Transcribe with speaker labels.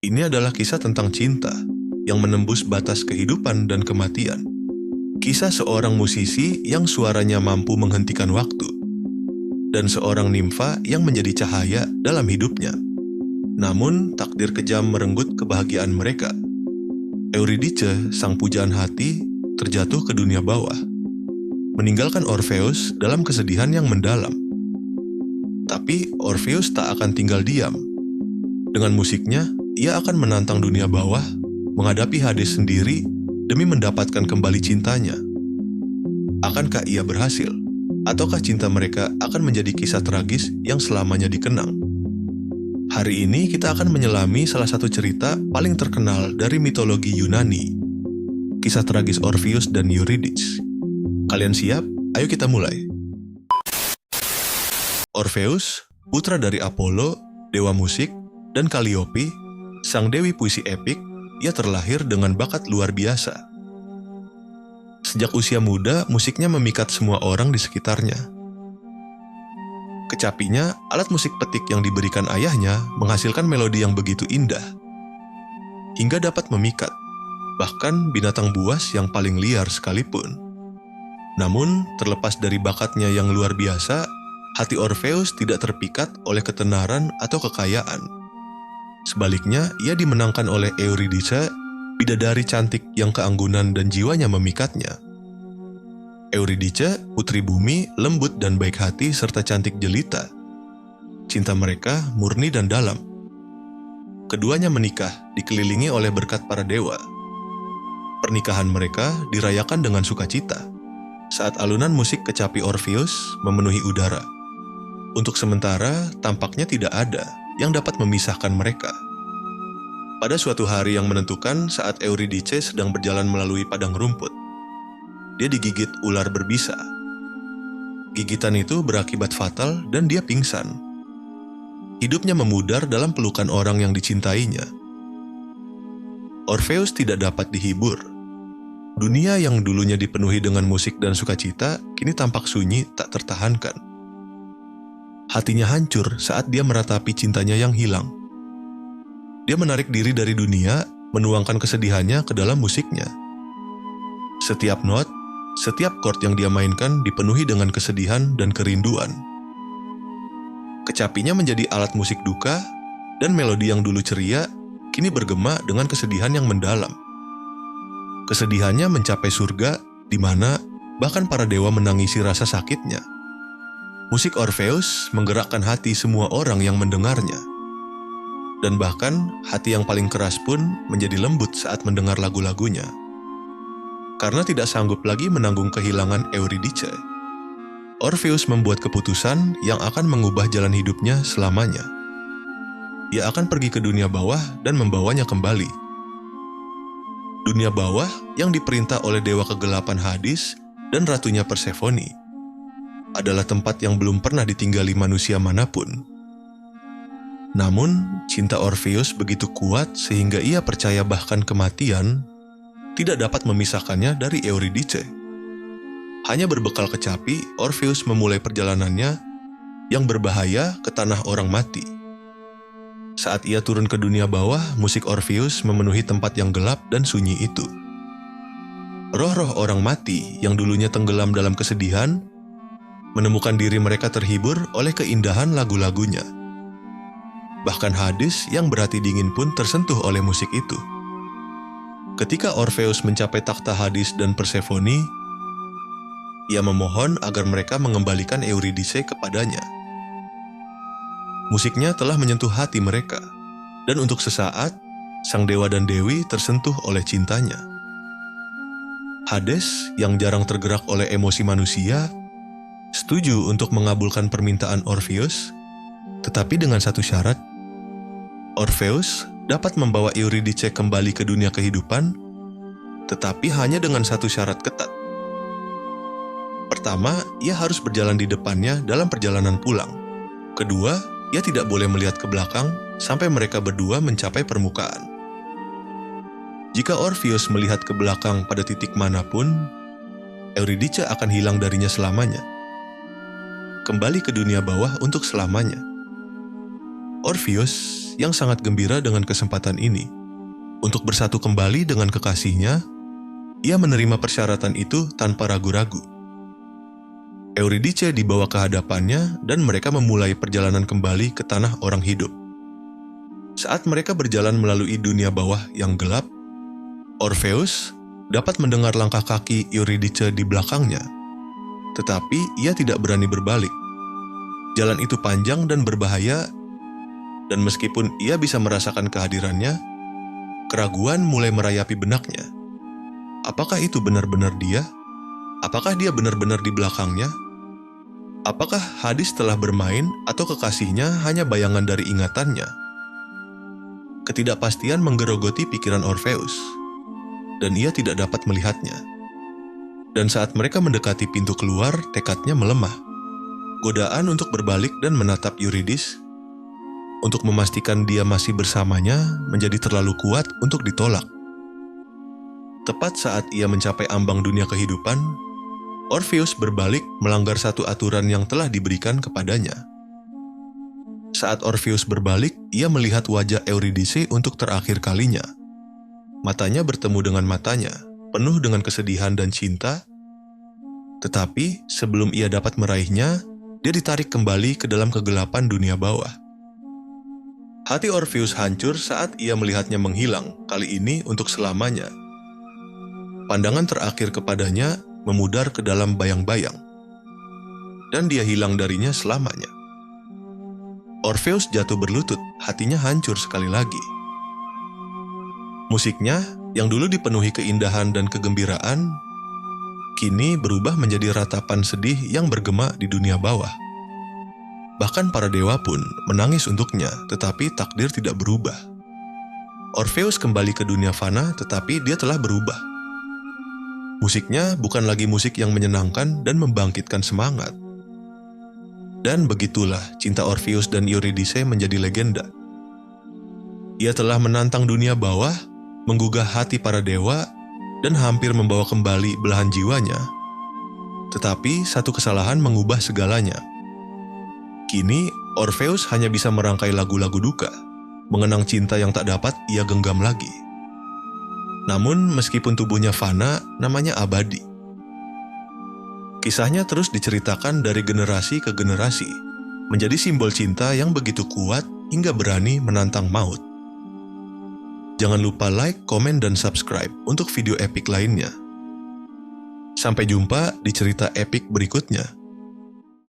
Speaker 1: Ini adalah kisah tentang cinta yang menembus batas kehidupan dan kematian. Kisah seorang musisi yang suaranya mampu menghentikan waktu, dan seorang nimfa yang menjadi cahaya dalam hidupnya. Namun, takdir kejam merenggut kebahagiaan mereka. Euridice, sang pujaan hati, terjatuh ke dunia bawah, meninggalkan Orpheus dalam kesedihan yang mendalam. Tapi Orpheus tak akan tinggal diam. Dengan musiknya, ia akan menantang dunia bawah, menghadapi Hades sendiri demi mendapatkan kembali cintanya. Akankah ia berhasil? Ataukah cinta mereka akan menjadi kisah tragis yang selamanya dikenang? Hari ini kita akan menyelami salah satu cerita paling terkenal dari mitologi Yunani, kisah tragis Orpheus dan Eurydice. Kalian siap? Ayo kita mulai. Orpheus, putra dari Apollo, dewa musik, dan Calliope, sang dewi puisi epik, ia terlahir dengan bakat luar biasa. Sejak usia muda, musiknya memikat semua orang di sekitarnya. Kecapinya, alat musik petik yang diberikan ayahnya menghasilkan melodi yang begitu indah, hingga dapat memikat, bahkan binatang buas yang paling liar sekalipun. Namun, terlepas dari bakatnya yang luar biasa, hati Orpheus tidak terpikat oleh ketenaran atau kekayaan. Sebaliknya, ia dimenangkan oleh Eurydice, bidadari cantik yang keanggunan dan jiwanya memikatnya. Eurydice, putri bumi, lembut dan baik hati serta cantik jelita. Cinta mereka murni dan dalam. Keduanya menikah, dikelilingi oleh berkat para dewa. Pernikahan mereka dirayakan dengan sukacita saat alunan musik kecapi Orpheus memenuhi udara. Untuk sementara, tampaknya tidak ada yang dapat memisahkan mereka. Pada suatu hari yang menentukan saat Eurydice sedang berjalan melalui padang rumput, dia digigit ular berbisa. Gigitan itu berakibat fatal dan dia pingsan. Hidupnya memudar dalam pelukan orang yang dicintainya. Orpheus tidak dapat dihibur. Dunia yang dulunya dipenuhi dengan musik dan sukacita, kini tampak sunyi tak tertahankan. Hatinya hancur saat dia meratapi cintanya yang hilang. Dia menarik diri dari dunia, menuangkan kesedihannya ke dalam musiknya. Setiap not, setiap chord yang dia mainkan dipenuhi dengan kesedihan dan kerinduan. Kecapinya menjadi alat musik duka, dan melodi yang dulu ceria kini bergema dengan kesedihan yang mendalam. Kesedihannya mencapai surga, di mana bahkan para dewa menangisi rasa sakitnya. Musik Orpheus menggerakkan hati semua orang yang mendengarnya. Dan bahkan hati yang paling keras pun menjadi lembut saat mendengar lagu-lagunya. Karena tidak sanggup lagi menanggung kehilangan Eurydice, Orpheus membuat keputusan yang akan mengubah jalan hidupnya selamanya. Ia akan pergi ke dunia bawah dan membawanya kembali. Dunia bawah yang diperintah oleh dewa kegelapan Hades dan ratunya Persephone adalah tempat yang belum pernah ditinggali manusia manapun. Namun, cinta Orpheus begitu kuat sehingga ia percaya bahkan kematian tidak dapat memisahkannya dari Eurydice. Hanya berbekal kecapi, Orpheus memulai perjalanannya yang berbahaya ke tanah orang mati. Saat ia turun ke dunia bawah, musik Orpheus memenuhi tempat yang gelap dan sunyi itu. Roh-roh orang mati yang dulunya tenggelam dalam kesedihan menemukan diri mereka terhibur oleh keindahan lagu-lagunya. Bahkan Hades yang berhati dingin pun tersentuh oleh musik itu. Ketika Orpheus mencapai takhta Hades dan Persephone, ia memohon agar mereka mengembalikan Eurydice kepadanya. Musiknya telah menyentuh hati mereka, dan untuk sesaat, sang dewa dan dewi tersentuh oleh cintanya. Hades yang jarang tergerak oleh emosi manusia, setuju untuk mengabulkan permintaan Orpheus, tetapi dengan satu syarat. Orpheus dapat membawa Eurydice kembali ke dunia kehidupan, tetapi hanya dengan satu syarat ketat. Pertama, ia harus berjalan di depannya dalam perjalanan pulang. Kedua, ia tidak boleh melihat ke belakang sampai mereka berdua mencapai permukaan. Jika Orpheus melihat ke belakang pada titik manapun, Eurydice akan hilang darinya selamanya. Kembali ke dunia bawah untuk selamanya. Orpheus yang sangat gembira dengan kesempatan ini. Untuk bersatu kembali dengan kekasihnya, ia menerima persyaratan itu tanpa ragu-ragu. Euridice dibawa ke hadapannya dan mereka memulai perjalanan kembali ke tanah orang hidup. Saat mereka berjalan melalui dunia bawah yang gelap, Orpheus dapat mendengar langkah kaki Euridice di belakangnya, tetapi ia tidak berani berbalik. Jalan itu panjang dan berbahaya, dan meskipun ia bisa merasakan kehadirannya, keraguan mulai merayapi benaknya. Apakah itu benar-benar dia? Apakah dia benar-benar di belakangnya? Apakah Hades telah bermain atau kekasihnya hanya bayangan dari ingatannya? Ketidakpastian menggerogoti pikiran Orpheus, dan ia tidak dapat melihatnya. Dan saat mereka mendekati pintu keluar, tekadnya melemah. Godaan untuk berbalik dan menatap Eurydice, untuk memastikan dia masih bersamanya, menjadi terlalu kuat untuk ditolak. Tepat saat ia mencapai ambang dunia kehidupan, Orpheus berbalik melanggar satu aturan yang telah diberikan kepadanya. Saat Orpheus berbalik, ia melihat wajah Eurydice untuk terakhir kalinya. Matanya bertemu dengan matanya, penuh dengan kesedihan dan cinta. Tetapi sebelum ia dapat meraihnya, dia ditarik kembali ke dalam kegelapan dunia bawah. Hati Orpheus hancur saat ia melihatnya menghilang, kali ini untuk selamanya. Pandangan terakhir kepadanya memudar ke dalam bayang-bayang, dan dia hilang darinya selamanya. Orpheus jatuh berlutut, hatinya hancur sekali lagi. Musiknya, yang dulu dipenuhi keindahan dan kegembiraan, kini berubah menjadi ratapan sedih yang bergema di dunia bawah. Bahkan para dewa pun menangis untuknya, tetapi takdir tidak berubah. Orpheus kembali ke dunia fana, tetapi dia telah berubah. Musiknya bukan lagi musik yang menyenangkan dan membangkitkan semangat. Dan begitulah cinta Orpheus dan Eurydice menjadi legenda. Ia telah menantang dunia bawah, menggugah hati para dewa, dan hampir membawa kembali belahan jiwanya. Tetapi satu kesalahan mengubah segalanya. Kini, Orpheus hanya bisa merangkai lagu-lagu duka, mengenang cinta yang tak dapat ia genggam lagi. Namun, meskipun tubuhnya fana, namanya abadi. Kisahnya terus diceritakan dari generasi ke generasi, menjadi simbol cinta yang begitu kuat hingga berani menantang maut. Jangan lupa like, komen, dan subscribe untuk video epik lainnya. Sampai jumpa di cerita epik berikutnya.